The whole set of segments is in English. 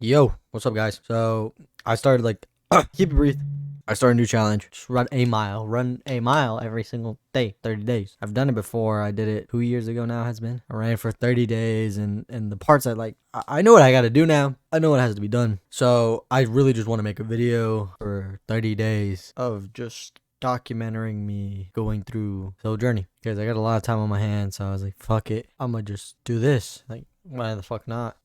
Yo, what's up, guys? So I started keep it brief. I started a new challenge. Just run a mile. Run a mile every single day, 30 days. I've done it before. I did it 2 years ago now. Has been. I ran for 30 days, and the parts I know what I got to do now. I know what has to be done. So I really just want to make a video for 30 days of just documenting me going through the whole journey because I got a lot of time on my hands. So I was like, fuck it, I'm gonna just do this. Like, why the fuck not?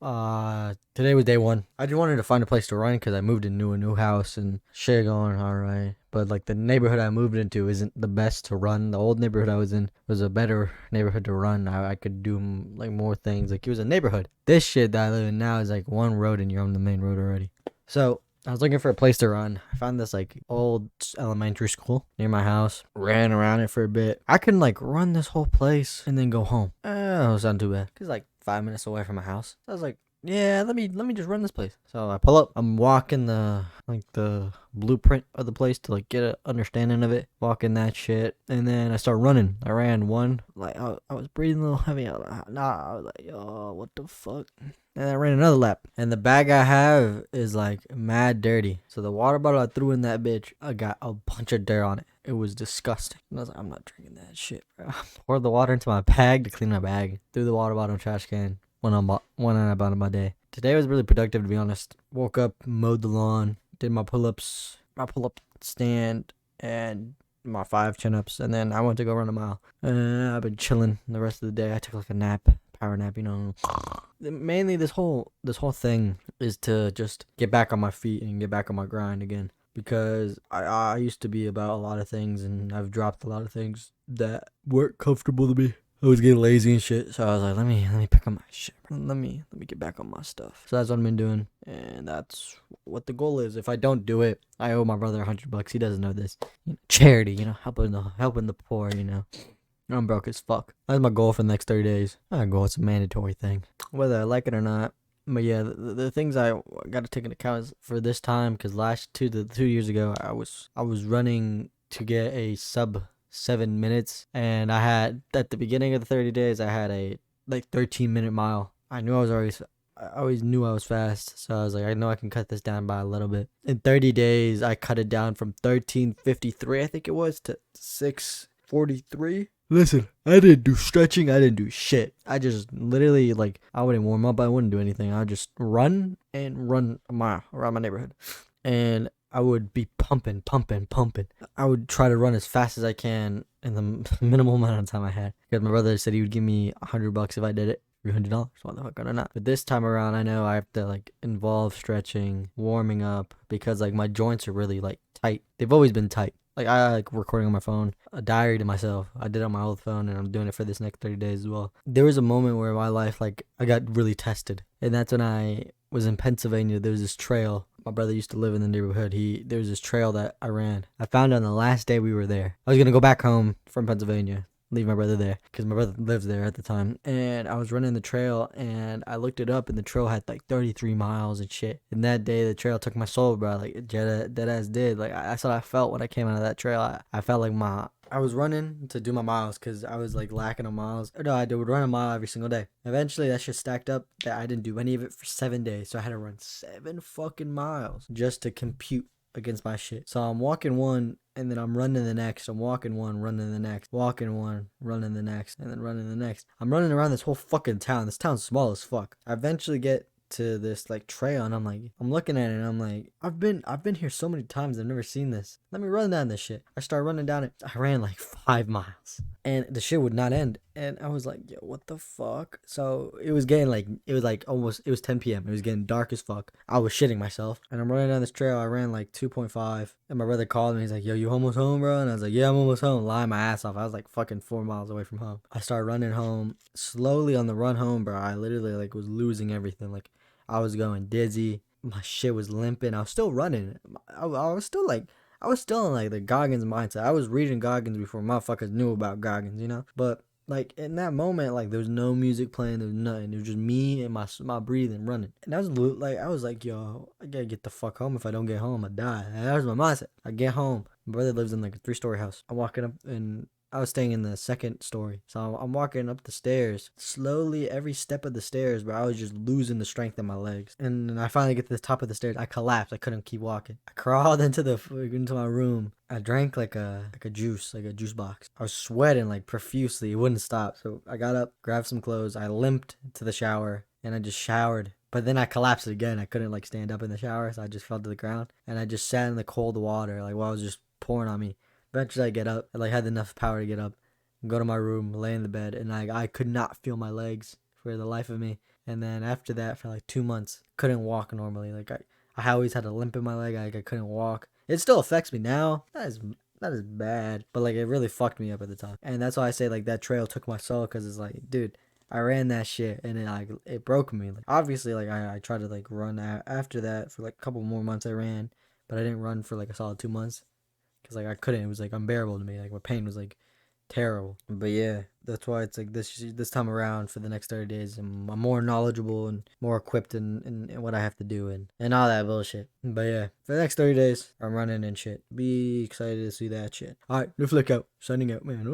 Today was day one. I just wanted to find a place to run because I moved into a new house and shit going all right. But like the neighborhood I moved into isn't the best to run. The old neighborhood I was in was a better neighborhood to run. I could do like more things. Like it was a neighborhood. This shit that I live in now is like one road and you're on the main road already. So I was looking for a place to run. I found this like old elementary school near my house. Ran around it for a bit. I couldn't like run this whole place and then go home. It was not too bad. Cause like 5 minutes away from my house. So I was like, yeah, let me just run this place. So I pull up. I'm walking the blueprint of the place to like get an understanding of it. Walking that shit, and then I start running. I ran one. Like I was breathing a little heavy. I was like, yo, what the fuck? And I ran another lap. And the bag I have is like mad dirty. So the water bottle I threw in that bitch, I got a bunch of dirt on it. It was disgusting. And I was like, I'm not drinking that shit, bro. Poured the water into my bag to clean my bag. Threw the water bottle in the trash can. Went on about my day. Today was really productive, to be honest. Woke up, mowed the lawn, did my pull-ups, my pull-up stand, and my 5 chin-ups. And then I went to go run a mile. I've been chilling the rest of the day. I took like a nap. Power nap, you know. Mainly this whole thing is to just get back on my feet and get back on my grind again, because I used to be about a lot of things and I've dropped a lot of things that weren't comfortable to me. I was getting lazy and shit, so I was like, let me pick up my shit. Let me get back on my stuff. So that's what I've been doing, and that's what the goal is. If I don't do it, I owe my brother $100. He doesn't know this. Charity, helping the poor. I'm broke as fuck. That's my goal for the next 30 days. Not a goal, it's a mandatory thing, whether I like it or not. But yeah, the things I got to take into account is for this time, because last 2 years ago, I was running to get a sub 7 minutes, and I had at the beginning of the 30 days, I had a like 13-minute mile. I always knew I was fast, so I was like, I know I can cut this down by a little bit. In 30 days, I cut it down from 13:53, I think it was, to 6:43. Listen, I didn't do stretching. I didn't do shit. I just literally, like, I wouldn't warm up. I wouldn't do anything. I would just run a mile around my neighborhood. And I would be pumping. I would try to run as fast as I can in the minimal amount of time I had. Because my brother said he would give me $100 if I did it. $300. Why the fuck would I not? But this time around, I know I have to like involve stretching, warming up, because like my joints are really like tight. They've always been tight. Like I like recording on my phone, a diary to myself. I did it on my old phone, and I'm doing it for this next 30 days as well. There was a moment where in my life, like I got really tested, and that's when I was in Pennsylvania. There was this trail. My brother used to live in the neighborhood. There was this trail that I ran. I found it on the last day we were there. I was gonna go back home from Pennsylvania, leave my brother there, because my brother lives there at the time. And I was running the trail, and I looked it up, and the trail had like 33 miles and shit. And that day, the trail took my soul, bro. Like dead ass did. Like that's what I felt when I came out of that trail. I felt like I was running to do my miles because I was like lacking on miles. No, I would run a mile every single day. Eventually, that shit stacked up that I didn't do any of it for 7 days. So I had to run 7 fucking miles just to compute against my shit. So I'm walking one, and then I'm running the next. I'm walking one, running the next. Walking one, running the next, and then running the next. I'm running around this whole fucking town. This town's small as fuck. I eventually get to this like trail, and I'm looking at it, and I'm like, I've been here so many times. I've never seen this. Let me run down this shit. I start running down it. I ran like 5 miles, and the shit would not end. And I was like, yo, what the fuck? So it was 10 p.m. It was getting dark as fuck. I was shitting myself, and I'm running down this trail. I ran like 2.5, and my brother called me. He's like, yo, you almost home, bro? And I was like, yeah, I'm almost home. Lying my ass off. I was like fucking 4 miles away from home. I started running home. Slowly on the run home, bro, I literally like was losing everything. Like I was going dizzy. My shit was limping. I was still running. I was still like, I was still in like the Goggins mindset. I was reading Goggins before motherfuckers knew about Goggins. But like in that moment, like there was no music playing, there was nothing. It was just me and my breathing running. And I was like, yo, I gotta get the fuck home. If I don't get home, I die. And that was my mindset. I get home. My brother lives in like a 3-story house. I'm walking up, and I was staying in the second story. So I'm walking up the stairs. Slowly, every step of the stairs, but I was just losing the strength in my legs. And then I finally get to the top of the stairs. I collapsed. I couldn't keep walking. I crawled into my room. I drank like a juice box. I was sweating like profusely. It wouldn't stop. So I got up, grabbed some clothes. I limped to the shower and I just showered. But then I collapsed again. I couldn't like stand up in the shower, so I just fell to the ground. And I just sat in the cold water, like while it was just pouring on me. Eventually I get up. I like had enough power to get up, go to my room, lay in the bed, and I could not feel my legs for the life of me. And then after that, for like 2 months, couldn't walk normally. Like I always had a limp in my leg. I couldn't walk. It still affects me now. Not as bad, but like it really fucked me up at the time. And that's why I say like that trail took my soul, because it's like, dude, I ran that shit and it broke me. Like obviously, like I tried to like run after that for like a couple more months. I ran, but I didn't run for like a solid 2 months because like I couldn't. It was like unbearable to me. Like my pain was like terrible. But yeah, that's why it's like this time around for the next 30 days, I'm more knowledgeable and more equipped in what I have to do and all that bullshit. But yeah, for the next 30 days, I'm running and shit. Be excited to see that shit. All right, new flick out. Signing out, man.